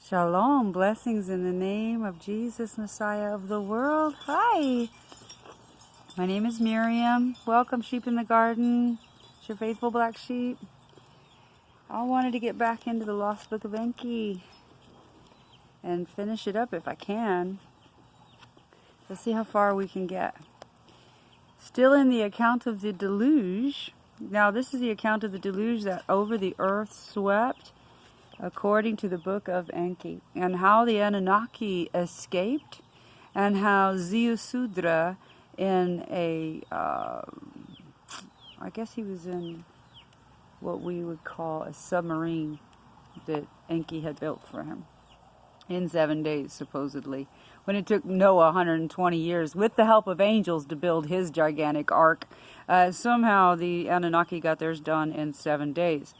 Shalom, blessings in the name of Jesus, Messiah of the world. Hi, my name is Miriam. Welcome, sheep in the garden. It's your faithful black sheep. I wanted to get back into the Lost Book of Enki and finish it up if I can. Let's see how far we can get. Still in the account of the deluge. Now, this is the account of the deluge that over the earth swept, according to the book of Enki, and how the Anunnaki escaped, and how Ziusudra in I guess he was in what we would call a submarine that Enki had built for him in 7 days, supposedly, when it took Noah 120 years, with the help of angels, to build his gigantic ark. Somehow the Anunnaki got theirs done in 7 days.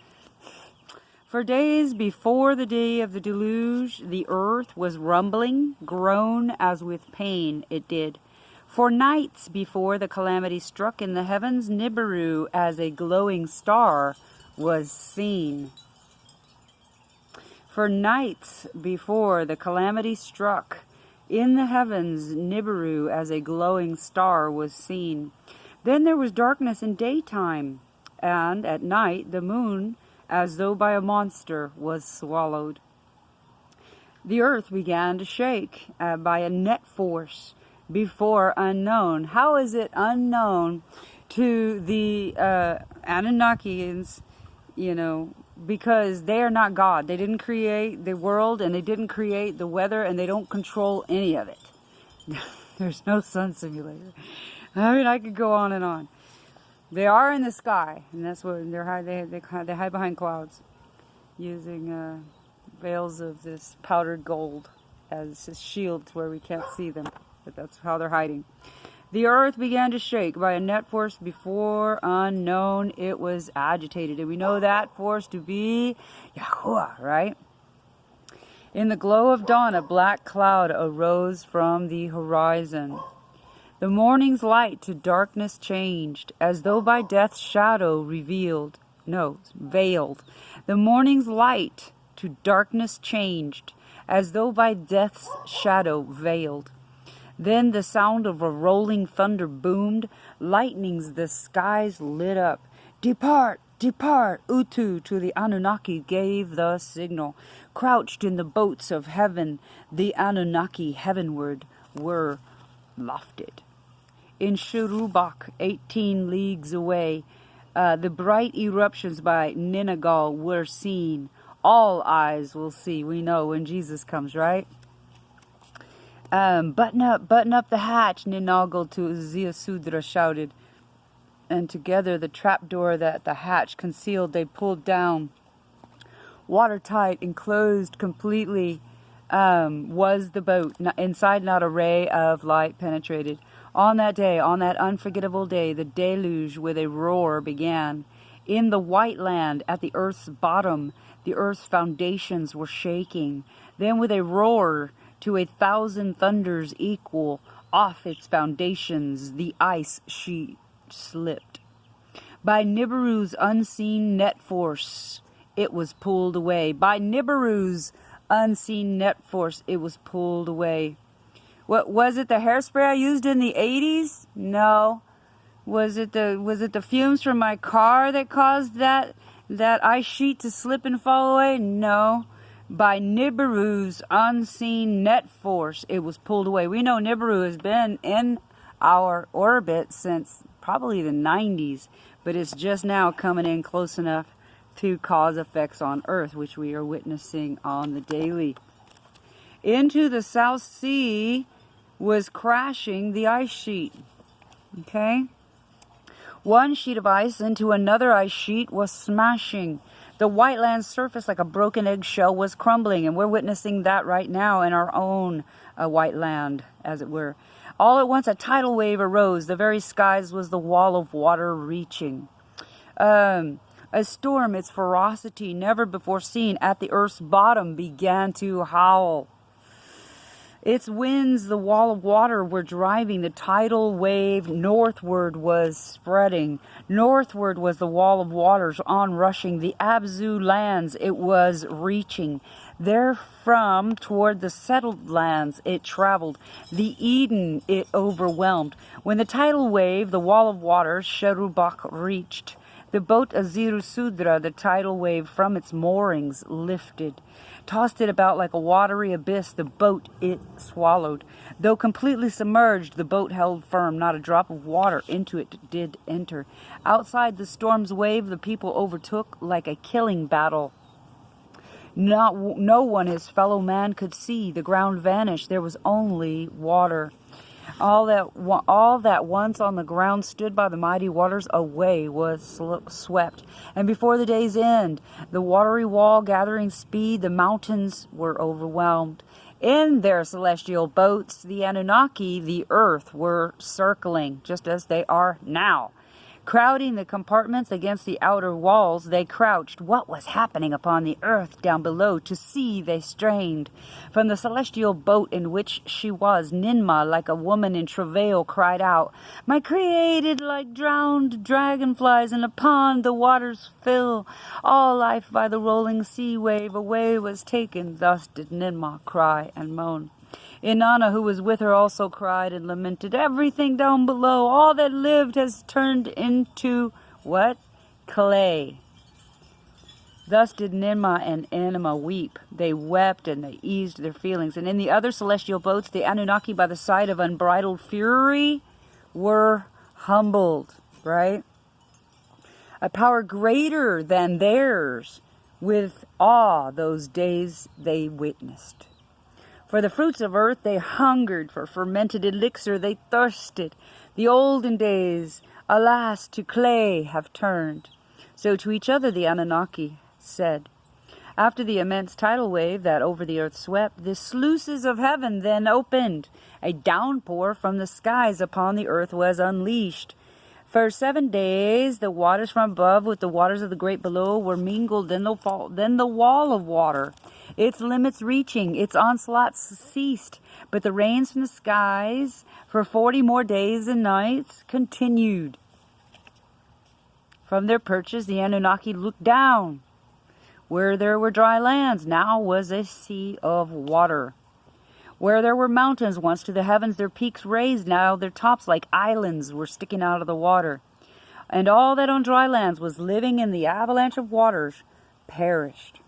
For days before the day of the deluge, the earth was rumbling, groan as with pain it did. For nights before the calamity struck in the heavens, Nibiru as a glowing star was seen. For nights before the calamity struck in the heavens, Nibiru as a glowing star was seen. Then there was darkness in daytime, and at night the moon, as though by a monster, was swallowed. The earth began to shake by a net force before unknown. How is it unknown to the Anunnakians, because they are not God. They didn't create the world, and they didn't create the weather, and they don't control any of it. There's no sun simulator. I mean, I could go on and on. They are in the sky, and that's what they're hide. They hide behind clouds, using veils of this powdered gold as shields where we can't see them. But that's how they're hiding. The earth began to shake by a net force before unknown. It was agitated, and we know that force to be Yahuwah, right? In the glow of dawn, a black cloud arose from the horizon. The morning's light to darkness changed, as though by death's shadow veiled. The morning's light to darkness changed, as though by death's shadow veiled. Then the sound of a rolling thunder boomed, lightnings the skies lit up. Depart, depart, Utu to the Anunnaki gave the signal. Crouched in the boats of heaven, the Anunnaki heavenward were lofted. In Shurubak, 18 leagues away, the bright eruptions by Ninagal were seen. All eyes will see, we know, when Jesus comes, right? Button up the hatch, Ninagal to Ziusudra shouted. And together the trapdoor that the hatch concealed they pulled down. Watertight, enclosed completely, was the boat. Inside not a ray of light penetrated. On that day, on that unforgettable day, the deluge with a roar began. In the white land, at the earth's bottom, the earth's foundations were shaking. Then with a roar, to 1,000 thunders equal, off its foundations the ice sheet slipped. By Nibiru's unseen net force, it was pulled away. By Nibiru's unseen net force, it was pulled away. What was it? The hairspray I used in the 80s? No. Was it the fumes from my car that caused that ice sheet to slip and fall away? No. By Nibiru's unseen net force, it was pulled away. We know Nibiru has been in our orbit since probably the 90s, but it's just now coming in close enough to cause effects on Earth, which we are witnessing on the daily. Into the South Sea was crashing the ice sheet. Okay? One sheet of ice into another ice sheet was smashing. The white land surface, like a broken eggshell, was crumbling, and we're witnessing that right now in our own white land, as it were. All at once, a tidal wave arose. The very skies was the wall of water reaching. A storm, its ferocity never before seen at the earth's bottom, began to howl. Its winds, the wall of water, were driving. The tidal wave northward was spreading. Northward was the wall of waters onrushing. The Abzu lands it was reaching. Therefrom toward the settled lands it traveled. The Eden it overwhelmed. When the tidal wave, the wall of water, Sherubak reached, the boat Azirusudra, the tidal wave, from its moorings lifted, tossed it about like a watery abyss. The boat it swallowed. Though completely submerged, the boat held firm. Not a drop of water into it did enter. Outside the storm's wave, the people overtook like a killing battle. No one his fellow man could see. The ground vanished. There was only water. All that once on the ground stood by the mighty waters away was swept. And before the day's end, the watery wall gathering speed, the mountains were overwhelmed. In their celestial boats, the Anunnaki, the earth, were circling, just as they are now. Crowding the compartments against the outer walls, they crouched. What was happening upon the earth down below? To see they strained. From the celestial boat in which she was, Ninma, like a woman in travail, cried out, "My created like drowned dragonflies in a pond the waters fill. All life by the rolling sea wave away was taken." Thus did Ninma cry and moan. Inanna, who was with her, also cried and lamented. Everything down below, all that lived, has turned into what? Clay. Thus did Ninma and Anima weep. They wept and they eased their feelings. And in the other celestial boats, the Anunnaki, by the sight of unbridled fury, were humbled, right? A power greater than theirs, with awe those days they witnessed. For the fruits of earth they hungered, for fermented elixir they thirsted. The olden days, alas, to clay have turned. So to each other the Anunnaki said, after the immense tidal wave that over the earth swept, the sluices of heaven then opened. A downpour from the skies upon the earth was unleashed. For 7 days the waters from above with the waters of the great below were mingled. Then the wall of water, its limits reaching, its onslaughts ceased. But the rains from the skies for 40 more days and nights continued. From their perches the Anunnaki looked down. Where there were dry lands, now was a sea of water. Where there were mountains once to the heavens, their peaks raised, now their tops like islands were sticking out of the water. And all that on dry lands was living in the avalanche of waters perished.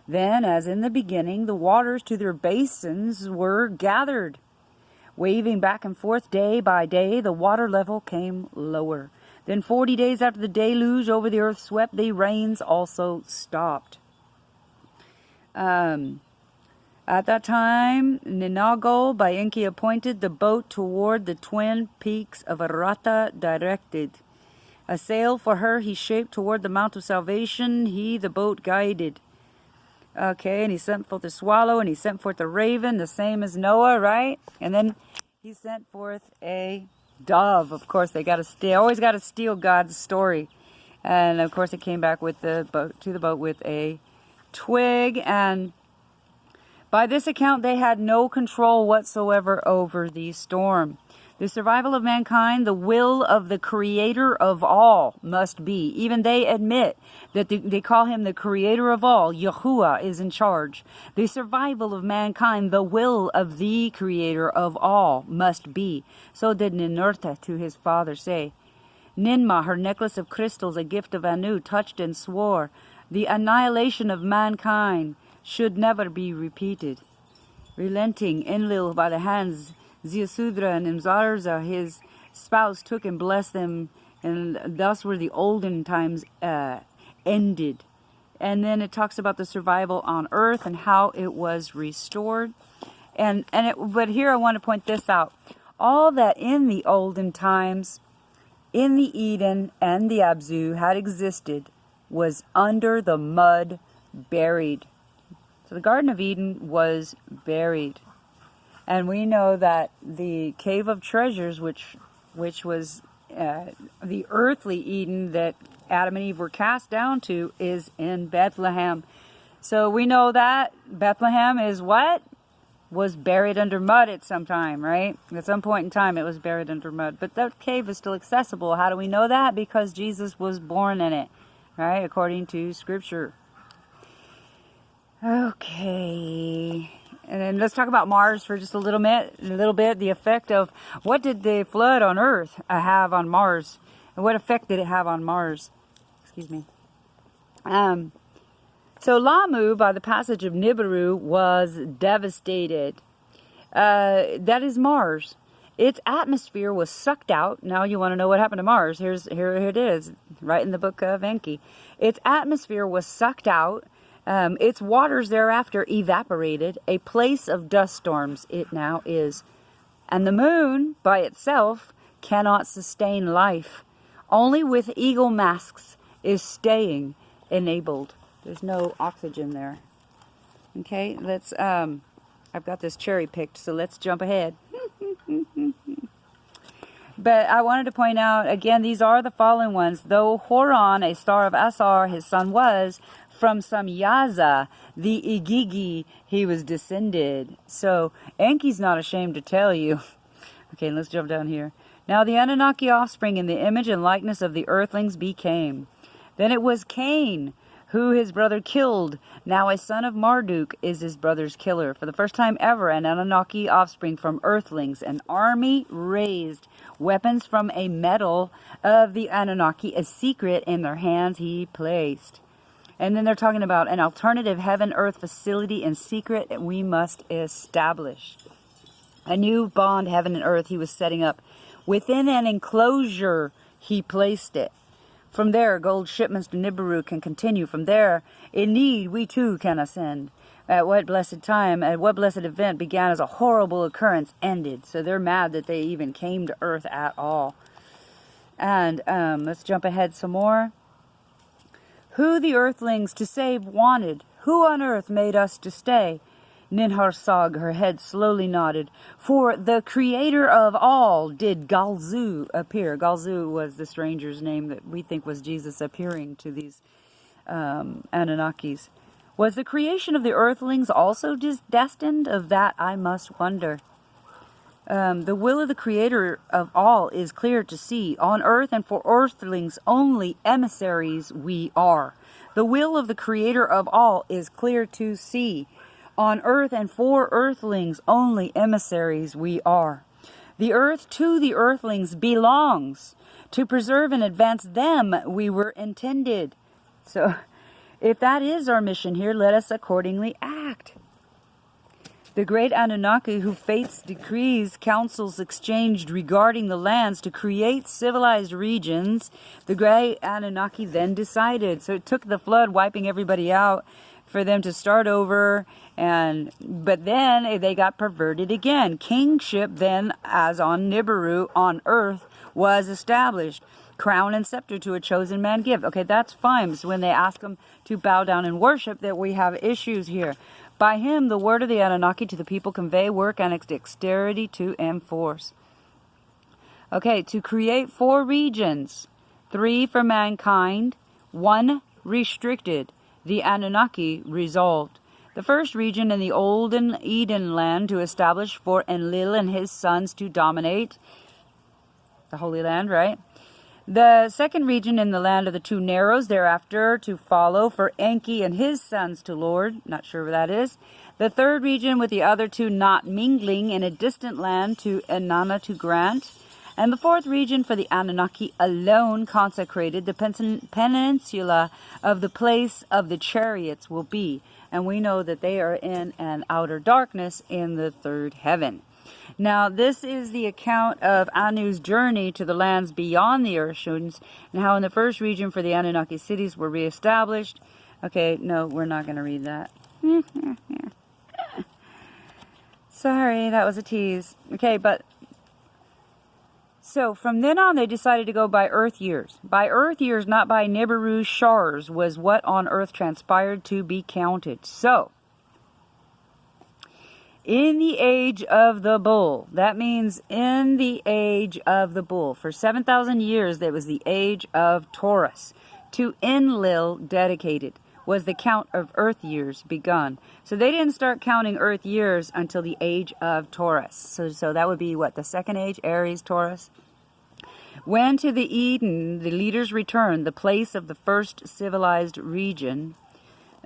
Then, as in the beginning, the waters to their basins were gathered. Waving back and forth day by day, the water level came lower. Then 40 days after the deluge over the earth swept, the rains also stopped. At that time, Ninagol by Enki appointed the boat toward the twin peaks of Arata directed. A sail for her he shaped toward the Mount of Salvation, he the boat guided. Okay, and he sent forth the swallow, and he sent forth the raven, the same as Noah, right? And then he sent forth a dove. Of course, they always got to steal God's story. And of course, it came back with the boat with a twig, and by this account, they had no control whatsoever over the storm. The survival of mankind, the will of the creator of all must be. Even they admit that they call him the creator of all. Yahuwah is in charge. The survival of mankind, the will of the creator of all must be. So did Ninurta to his father say. Ninma, her necklace of crystals, a gift of Anu, touched and swore, the annihilation of mankind should never be repeated. Relenting, Enlil by the hands, Ziasudra and Imzarza, his spouse, took and blessed them, and thus were the olden times ended. And then it talks about the survival on earth and how it was restored. But here I want to point this out. All that in the olden times, in the Eden and the Abzu had existed, was under the mud, buried. So the Garden of Eden was buried. And we know that the Cave of Treasures, which was the earthly Eden that Adam and Eve were cast down to, is in Bethlehem. So we know that Bethlehem is what? Was buried under mud at some time, right? At some point in time it was buried under mud. But that cave is still accessible. How do we know that? Because Jesus was born in it, right? According to Scripture. Okay. And then let's talk about Mars for just a little bit. The effect of what did the flood on Earth have on Mars? And what effect did it have on Mars? Excuse me. So Lamu, by the passage of Nibiru, was devastated. That is Mars. Its atmosphere was sucked out. Now you want to know what happened to Mars. Here it is, right in the book of Enki. Its atmosphere was sucked out. Its waters thereafter evaporated. A place of dust storms it now is. And the moon, by itself, cannot sustain life. Only with eagle masks is staying enabled. There's no oxygen there. Okay, let's, I've got this cherry picked, so let's jump ahead. But I wanted to point out, again, these are the fallen ones. Though Horon, a star of Asar, his son was, from some Yaza, the Igigi, he was descended. So, Enki's not ashamed to tell you. Okay, let's jump down here. Now the Anunnaki offspring in the image and likeness of the earthlings became. Then it was Cain, who his brother killed. Now a son of Marduk is his brother's killer. For the first time ever, an Anunnaki offspring from earthlings, an army raised, weapons from a metal of the Anunnaki, a secret in their hands he placed. And then they're talking about an alternative heaven-earth facility in secret we must establish. A new bond, heaven and earth, he was setting up. Within an enclosure, he placed it. From there, gold shipments to Nibiru can continue. From there, in need, we too can ascend. At what blessed time, at what blessed event began as a horrible occurrence, ended. So they're mad that they even came to Earth at all. And let's jump ahead some more. Who the earthlings to save wanted, who on earth made us to stay? Ninharsag, her head slowly nodded. For the creator of all did Galzu appear. Galzu was the stranger's name that we think was Jesus appearing to these Anunnakis. Was the creation of the earthlings also destined? Of that I must wonder. The will of the creator of all is clear to see. On earth and for earthlings only emissaries we are. The will of the creator of all is clear to see. On earth and for earthlings only emissaries we are. The earth to the earthlings belongs. To preserve and advance them we were intended. So, if that is our mission here, let us accordingly act. The great Anunnaki, who fate's decrees, councils exchanged regarding the lands to create civilized regions, the great Anunnaki then decided. So it took the flood wiping everybody out for them to start over, but then they got perverted again. Kingship then, as on Nibiru, on earth, was established. Crown and scepter to a chosen man give. Okay, that's fine. So when they ask them to bow down and worship, that we have issues here. By him, the word of the Anunnaki to the people convey work and dexterity to enforce. Okay, to create 4 regions. 3 for mankind, 1 restricted. The Anunnaki resolved. The first region in the olden Eden land to establish for Enlil and his sons to dominate. The Holy Land, right? The second region in the land of the 2 narrows thereafter to follow for Enki and his sons to lord. Not sure where that is. The third region with the other 2 not mingling in a distant land to Enana to grant. And the fourth region for the Anunnaki alone consecrated, the peninsula of the place of the chariots will be. And we know that they are in an outer darkness in the 3rd heaven. Now, this is the account of Anu's journey to the lands beyond the Urshans, and how in the first region for the Anunnaki cities were reestablished. Okay, no, we're not going to read that. Sorry, that was a tease. Okay, but so from then on they decided to go by Earth years. By Earth years, not by Nibiru shars, was what on Earth transpired to be counted. So, in the age of the bull, that means in the age of the bull. For 7,000 years, there was the age of Taurus. To Enlil dedicated was the count of Earth years begun. So they didn't start counting Earth years until the age of Taurus. So that would be what, the second age, Aries, Taurus? When to the Eden, the leaders returned, the place of the first civilized region.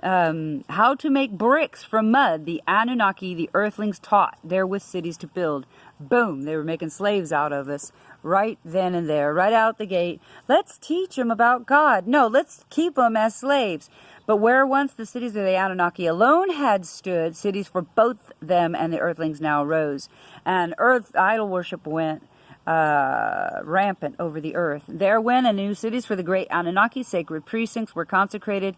How to make bricks from mud. The Anunnaki, the earthlings, taught therewith cities to build. Boom, they were making slaves out of us right then and there, right out the gate. Let's teach them about God. No, let's keep them as slaves. But where once the cities of the Anunnaki alone had stood, cities for both them and the earthlings now rose. And earth idol worship went rampant over the earth. There went and new cities for the great Anunnaki. Sacred precincts were consecrated.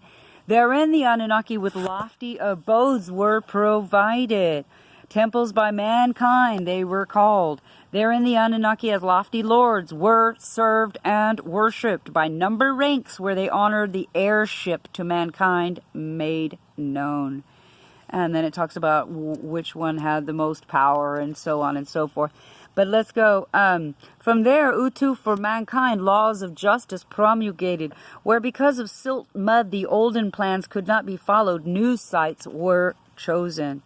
Therein the Anunnaki with lofty abodes were provided. Temples by mankind they were called. Therein the Anunnaki as lofty lords were served and worshipped. By number ranks where they honored the heirship to mankind made known. And then it talks about which one had the most power and so on and so forth. But let's go. From there, Utu for mankind, laws of justice promulgated, where because of silt mud the olden plans could not be followed, new sites were chosen.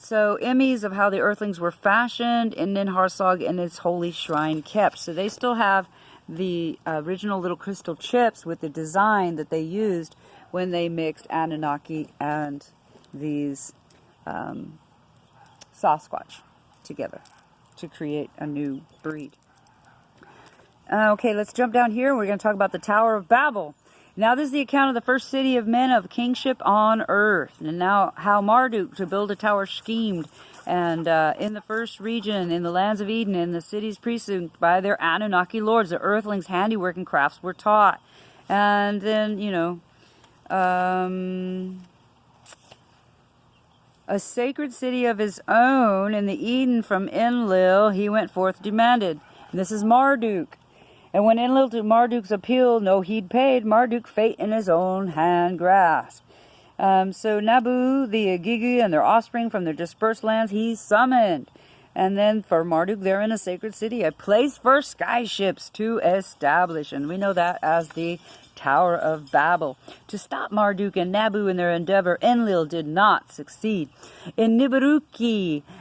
So, immies of how the earthlings were fashioned, and then Harsog and its holy shrine kept. So they still have the original little crystal chips with the design that they used when they mixed Anunnaki and these Sasquatch together to create a new breed. Okay, let's jump down here. We're going to talk about the Tower of Babel. Now this is the account of the first city of men of kingship on earth. And now how Marduk to build a tower schemed. And in the first region, in the lands of Eden, in the city's precinct, by their Anunnaki lords, the earthlings' handiwork and crafts were taught. And then, you know, a sacred city of his own in the Eden from Enlil he went forth demanded. And this is Marduk. And when Enlil to Marduk's appeal no heed paid, Marduk fate in his own hand grasped. So Nabu, the Agigi, and their offspring from their dispersed lands he summoned. And then for Marduk there in a sacred city, a place for skyships to establish. And we know that as the Tower of Babel. To stop Marduk and Nabu in their endeavor, Enlil did not succeed. In Nibiru,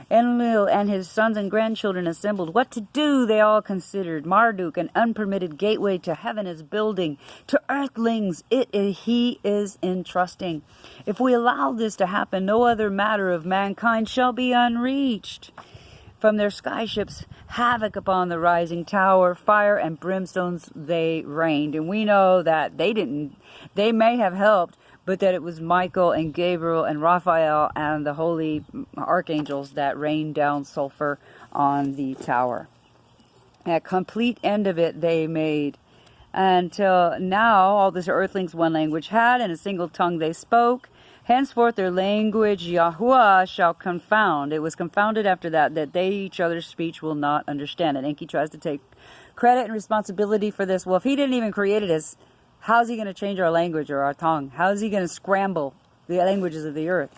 Enlil and his sons and grandchildren assembled. What to do they all considered. Marduk, an unpermitted gateway to heaven, is building. To earthlings he is entrusting. If we allow this to happen, no other matter of mankind shall be unreached. From their skyships, havoc upon the rising tower, fire and brimstones they rained. And we know that they may have helped, but that it was Michael and Gabriel and Raphael and the holy archangels that rained down sulfur on the tower. A complete end of it they made. Until now, all the earthlings one language had, and a single tongue they spoke. Henceforth their language Yahuwah shall confound. It was confounded after that they each other's speech will not understand. And Enki tries to take credit and responsibility for this. Well, if he didn't even create it, how's he going to change our language or our tongue? How is he going to scramble the languages of the earth?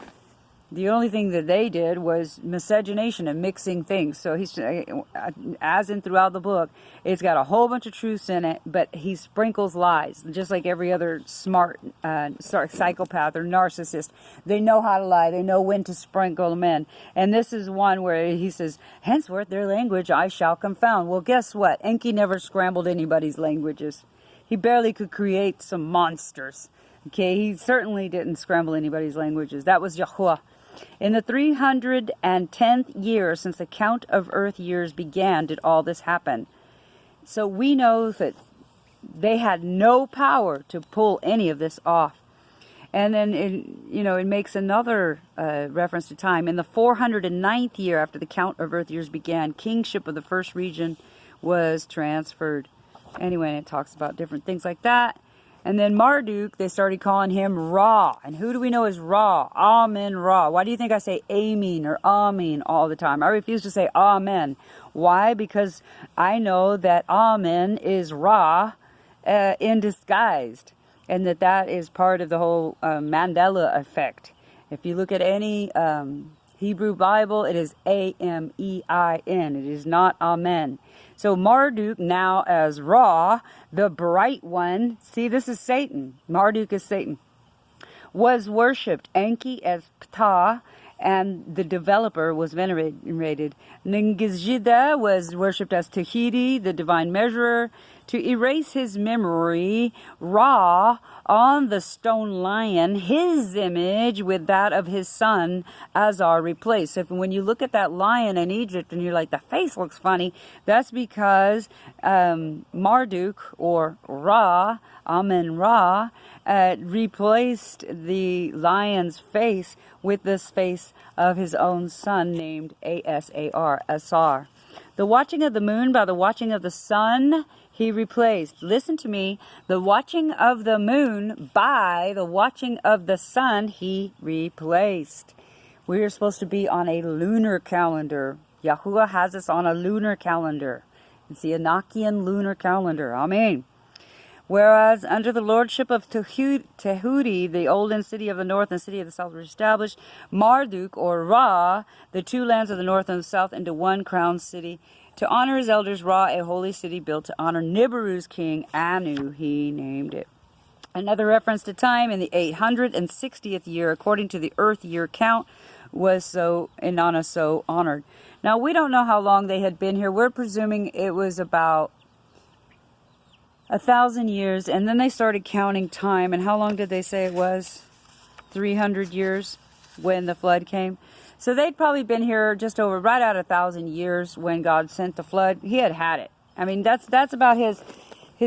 The only thing that they did was miscegenation and mixing things. So he's, as in throughout the book, it's got a whole bunch of truths in it, but he sprinkles lies, just like every other smart psychopath or narcissist. They know how to lie. They know when to sprinkle them in. And this is one where he says, henceforth their language I shall confound. Well, guess what? Enki never scrambled anybody's languages. He barely could create some monsters. Okay, he certainly didn't scramble anybody's languages. That was Yahuwah. In the 310th year since the count of earth years began did all this happen. So we know that they had no power to pull any of this off. And then, it makes another reference to time. In the 409th year after the count of earth years began, kingship of the first region was transferred. Anyway, it talks about different things like that. And then Marduk, they started calling him Ra. And who do we know is Ra? Amen, Ra. Why do you think I say Amen or Amen all the time? I refuse to say Amen. Why? Because I know that Amen is Ra in disguised. And that is part of the whole Mandela effect. If you look at any Hebrew Bible, it is A-M-E-I-N. It is not Amen. So Marduk, now as Ra, the bright one, see, this is Satan. Marduk is Satan. Was worshipped. Enki as Ptah, and the developer was venerated. Ningizjida was worshipped as Tahiti, the divine measurer. To erase his memory, Ra, on the stone lion, his image with that of his son, Azar, replaced. So when you look at that lion in Egypt and you're like, the face looks funny, that's because Marduk, or Ra, Amen-Ra, replaced the lion's face with this face of his own son named Asar, Asar. The watching of the moon by the watching of the sun, he replaced. Listen to me. The watching of the moon by the watching of the sun, he replaced. We are supposed to be on a lunar calendar. Yahuwah has us on a lunar calendar. It's the Enochian lunar calendar. Amen. Whereas under the lordship of Tehuti, the olden city of the north and city of the south were established, Marduk, or Ra, the two lands of the north and the south, into one crown city. To honor his elders, Ra, a holy city built to honor Nibiru's king, Anu, he named it. Another reference to time in the 860th year, according to the earth year count, was so Inanna so honored. Now, we don't know how long they had been here. We're presuming it was about 1,000 years, and then they started counting time. And how long did they say it was? 300 years when the flood came. So they'd probably been here just over right at 1,000 years when God sent the flood. He had it. I mean, that's about his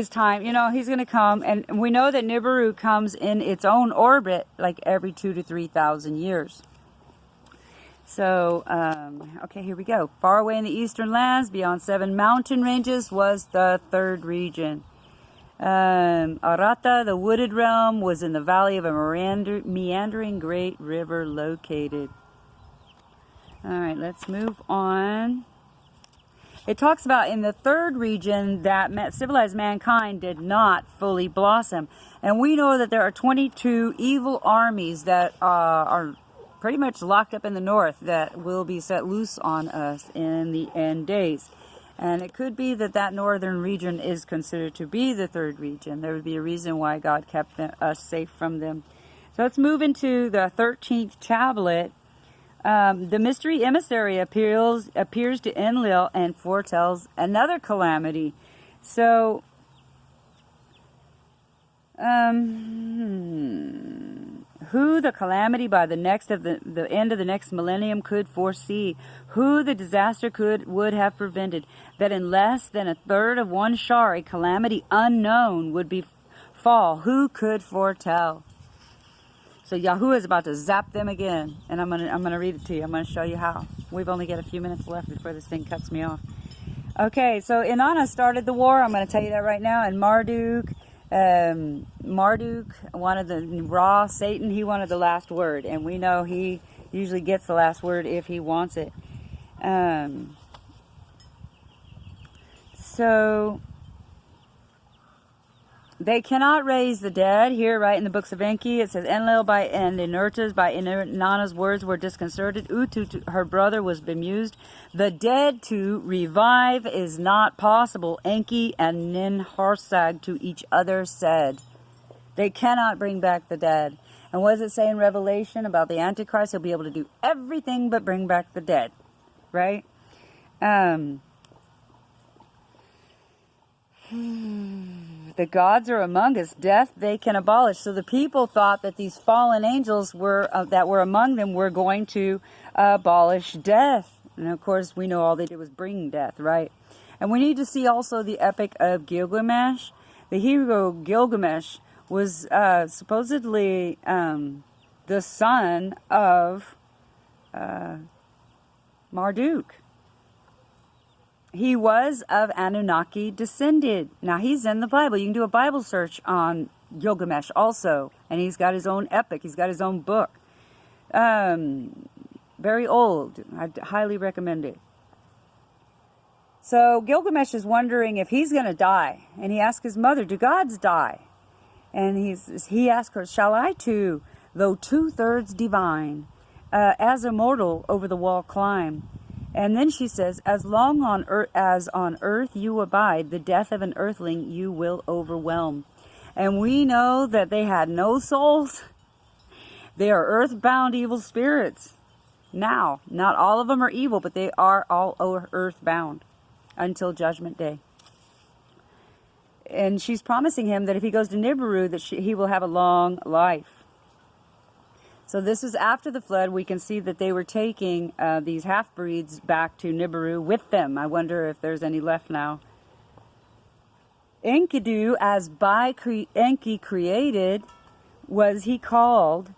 time. You know, he's going to come, and we know that Nibiru comes in its own orbit like every 2,000 to 3,000 years. So, okay, here we go. Far away in the eastern lands, beyond 7 mountain ranges, was the third region. Arata, the wooded realm, was in the valley of a meandering great river located. Alright, let's move on. It talks about in the third region that civilized mankind did not fully blossom. And we know that there are 22 evil armies that are pretty much locked up in the north that will be set loose on us in the end days. And it could be that that northern region is considered to be the third region. There would be a reason why God kept us safe from them. So let's move into the 13th tablet. The mystery emissary appears to Enlil and foretells another calamity. So, who the calamity by the end of the next millennium could foresee? Who the disaster would have prevented? That in less than a third of one shar, a calamity unknown would befall. Who could foretell? So Yahuwah is about to zap them again, and I'm gonna read it to you. I'm gonna show you how. We've only got a few minutes left before this thing cuts me off. Okay, so Inanna started the war. I'm gonna tell you that right now. And Marduk wanted the Ra, Satan. He wanted the last word, and we know he usually gets the last word if he wants it. So they cannot raise the dead. Here, right in the books of Enki, it says, Enlil and Inertas by Inanna's words were disconcerted. Utu, her brother, was bemused. The dead to revive is not possible. Enki and Ninharsag to each other said. They cannot bring back the dead. And what does it say in Revelation about the Antichrist? He'll be able to do everything but bring back the dead. Right? The gods are among us. Death they can abolish. So the people thought that these fallen angels that were among them were going to abolish death. And of course, we know all they did was bring death, right? And we need to see also the epic of Gilgamesh. The hero Gilgamesh was supposedly the son of Marduk. He was of Anunnaki descended. Now, he's in the Bible. You can do a Bible search on Gilgamesh also. And he's got his own epic. He's got his own book. Very old. I'd highly recommend it. So, Gilgamesh is wondering if he's going to die. And he asks his mother, do gods die? And he asks her, shall I too, though 2/3 divine, as a mortal over the wall climb? And then she says, as long as on earth you abide, the death of an earthling you will overwhelm. And we know that they had no souls. They are earthbound evil spirits. now. Not all of them are evil, but they are all earthbound until Judgment Day. And she's promising him that if he goes to Nibiru, that he will have a long life. So this is after the flood. We can see that they were taking these half-breeds back to Nibiru with them. I wonder if there's any left now. Enkidu, as by Enki created, was he called